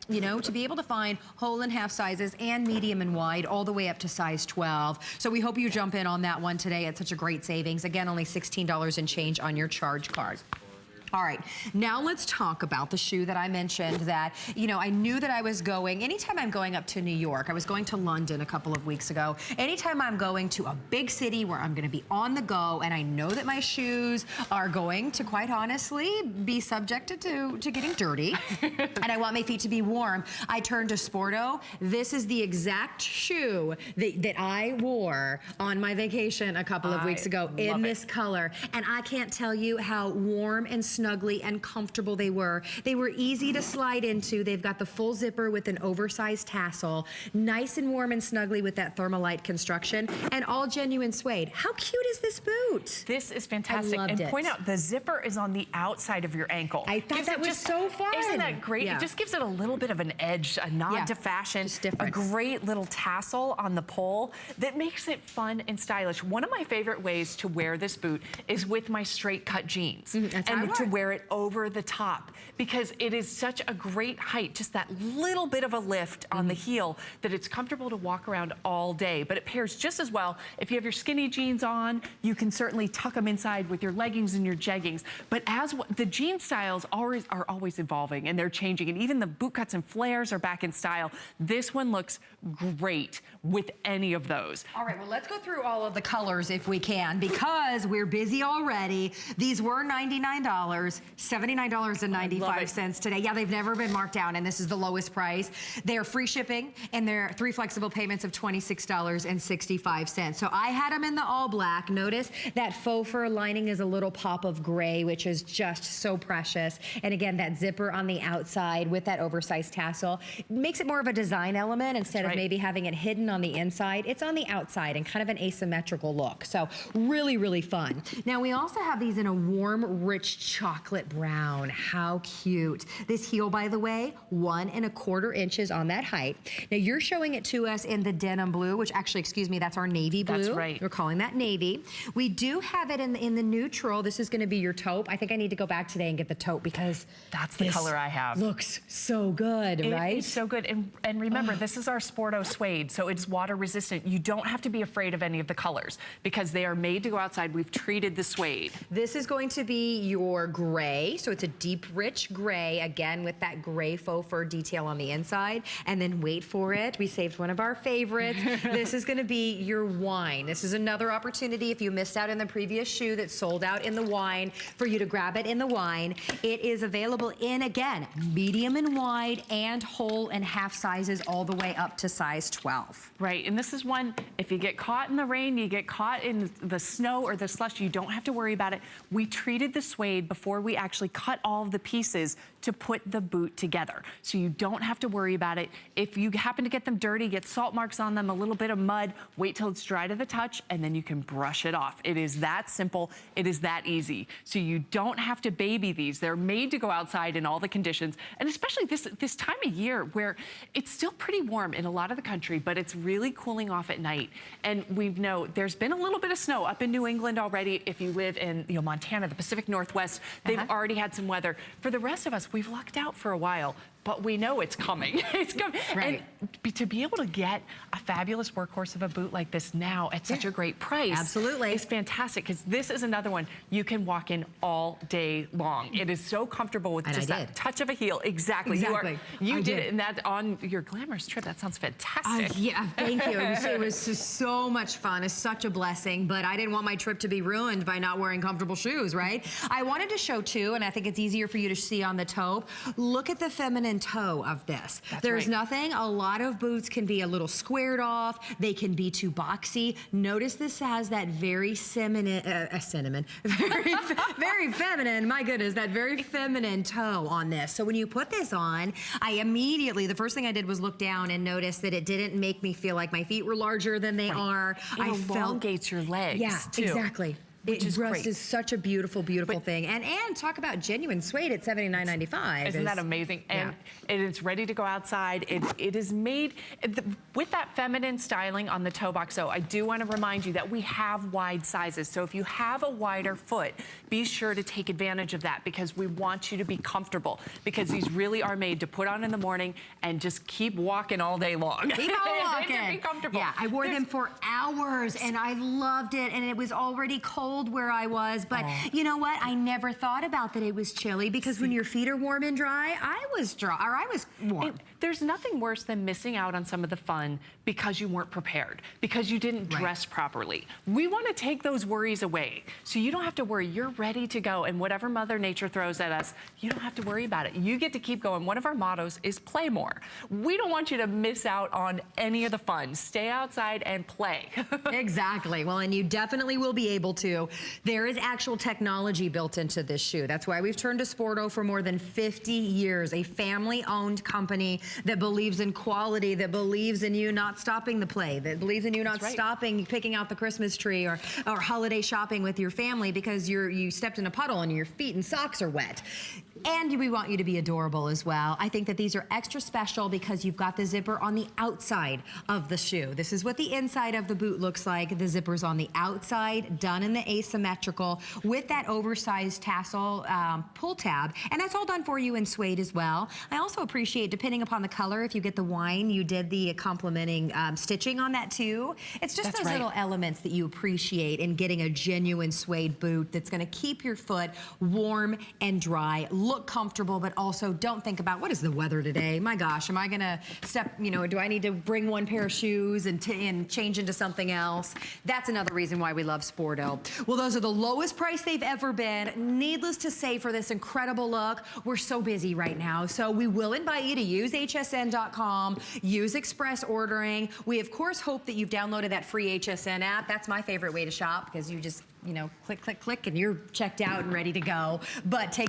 you know, to be able to find whole and half sizes and medium and wide all the way up to size 12. So we hope you jump in on that one today at such a great savings. Again, only $16 and change on your charge card. All right, now let's talk about the shoe that I mentioned that, you know, I knew that I was going, anytime I'm going up to New York, I was going to London a couple of weeks ago, anytime I'm going to a big city where I'm gonna be on the go and I know that my shoes are going to, quite honestly, be subjected to getting dirty, and I want my feet to be warm, I turn to Sporto. This is the exact shoe that I wore on my vacation a couple of weeks ago in this color, and I can't tell you how warm and snuggly and comfortable they were. They were easy to slide into. They've got the full zipper with an oversized tassel, nice and warm and snuggly with that thermolite construction, and all genuine suede. How cute is this boot? This is fantastic. I loved it. Point out, the zipper is on the outside of your ankle. I thought that was so fun. Isn't that great? Yeah. It just gives it a little bit of an edge, a nod to fashion, a great little tassel on the pole that makes it fun and stylish. One of my favorite ways to wear this boot is with my straight cut jeans. And to wear it over the top, because it is such a great height, just that little bit of a lift on the heel, that it's comfortable to walk around all day. But it pairs just as well if you have your skinny jeans on. You can certainly tuck them inside with your leggings and your jeggings. But as the jean styles are always evolving and they're changing, and even the boot cuts and flares are back in style. This one looks great with any of those. All right, well, let's go through all of the colors if we can, because we're busy already. These were $99, $79.95 today. Yeah, they've never been marked down, and this is the lowest price. They're free shipping, and they're 3 flexible payments of $26.65. So I had them in the all black. Notice that faux fur lining is a little pop of gray, which is just so precious. And again, that zipper on the outside with that oversized tassel makes it more of a design element instead of maybe having it hidden on the inside. It's on the outside and kind of an asymmetrical look. So really, really fun. Now we also have these in a warm, rich chocolate brown. How cute. This heel, by the way, 1 1/4 inches on that height. Now you're showing it to us in the denim blue, which actually, excuse me, that's our navy blue. That's right. We're calling that navy. We do have it in the neutral. This is gonna be your taupe. I think I need to go back today and get the taupe because that's the color I have. Looks so good, right? It's so good. And remember, this is our Sporto suede, so it's water resistant. You don't have to be afraid of any of the colors because they are made to go outside. We've treated the suede. This is going to be your gray, so it's a deep, rich gray, again, with that gray faux fur detail on the inside. And then wait for it, we saved one of our favorites. This is gonna be your wine. This is another opportunity, if you missed out in the previous shoe that sold out in the wine, for you to grab it in the wine. It is available in, again, medium and wide and whole and half sizes all the way up to size 12. Right, and this is one, if you get caught in the rain, you get caught in the snow or the slush, you don't have to worry about it. We treated the suede before we actually cut all of the pieces to put the boot together. So you don't have to worry about it. If you happen to get them dirty, get salt marks on them, a little bit of mud, wait till it's dry to the touch, and then you can brush it off. It is that simple, it is that easy. So you don't have to baby these. They're made to go outside in all the conditions, and especially this time of year where it's still pretty warm in a lot of the country, but it's really cooling off at night. And we know there's been a little bit of snow up in New England already. If you live in Montana, the Pacific Northwest, they've already had some weather. For the rest of us, we've lucked out for a while, but we know it's coming. It's coming. Right. And to be able to get a fabulous workhorse of a boot like this now at such a great price is fantastic, because this is another one you can walk in all day long. It is so comfortable with just that touch of a heel. Exactly. You did it, and that on your glamorous trip. That sounds fantastic. Yeah, thank you. It was just so much fun. It's such a blessing, but I didn't want my trip to be ruined by not wearing comfortable shoes, right? I wanted to show too, and I think it's easier for you to see on the taupe. Look at the feminine toe of this. There's nothing. A lot of boots can be a little squared off. They can be too boxy. Notice this has that very very feminine, my goodness, that very feminine toe on this. So when you put this on, I immediately, the first thing I did was look down and notice that it didn't make me feel like my feet were larger than they are. It elongates your legs, too. Exactly. which is Rust great. is such a beautiful, beautiful thing. And talk about genuine suede at $79.95. Isn't that amazing? And it's ready to go outside. It is made with that feminine styling on the toe box. So I do want to remind you that we have wide sizes. So if you have a wider foot, be sure to take advantage of that, because we want you to be comfortable, because these really are made to put on in the morning and just keep walking all day long. Keep on walking. Be comfortable. Yeah, I wore them for hours and I loved it, and it was already cold where I was, but you know what? I never thought about that it was chilly, because when your feet are warm and dry, I was dry, or I was warm. There's nothing worse than missing out on some of the fun because you weren't prepared, because you didn't dress properly. We want to take those worries away, so you don't have to worry. You're ready to go, and whatever Mother Nature throws at us, you don't have to worry about it. You get to keep going. One of our mottos is play more. We don't want you to miss out on any of the fun. Stay outside and play. Exactly. Well, and you definitely will be able to. There is actual technology built into this shoe. That's why we've turned to Sporto for more than 50 years, a family-owned company that believes in quality, that believes in you not stopping the play, that believes in you not stopping picking out the Christmas tree or holiday shopping with your family because you stepped in a puddle and your feet and socks are wet. And we want you to be adorable as well. I think that these are extra special because you've got the zipper on the outside of the shoe. This is what the inside of the boot looks like. The zipper's on the outside, done in the asymmetrical with that oversized tassel pull tab. And that's all done for you in suede as well. I also appreciate, depending upon the color, if you get the wine, you did the complementing stitching on that too. It's just those little elements that you appreciate in getting a genuine suede boot that's gonna keep your foot warm and dry. Look comfortable, but also don't think about what is the weather today. My gosh, am I gonna step, do I need to bring one pair of shoes and change into something else? That's another reason why we love Sporto. Well, those are the lowest price they've ever been. Needless to say, for this incredible look, we're so busy right now. So we will invite you to use hsn.com, use express ordering. We of course hope that you've downloaded that free HSN app. That's my favorite way to shop, because you just, click, click, click, and you're checked out and ready to go. But take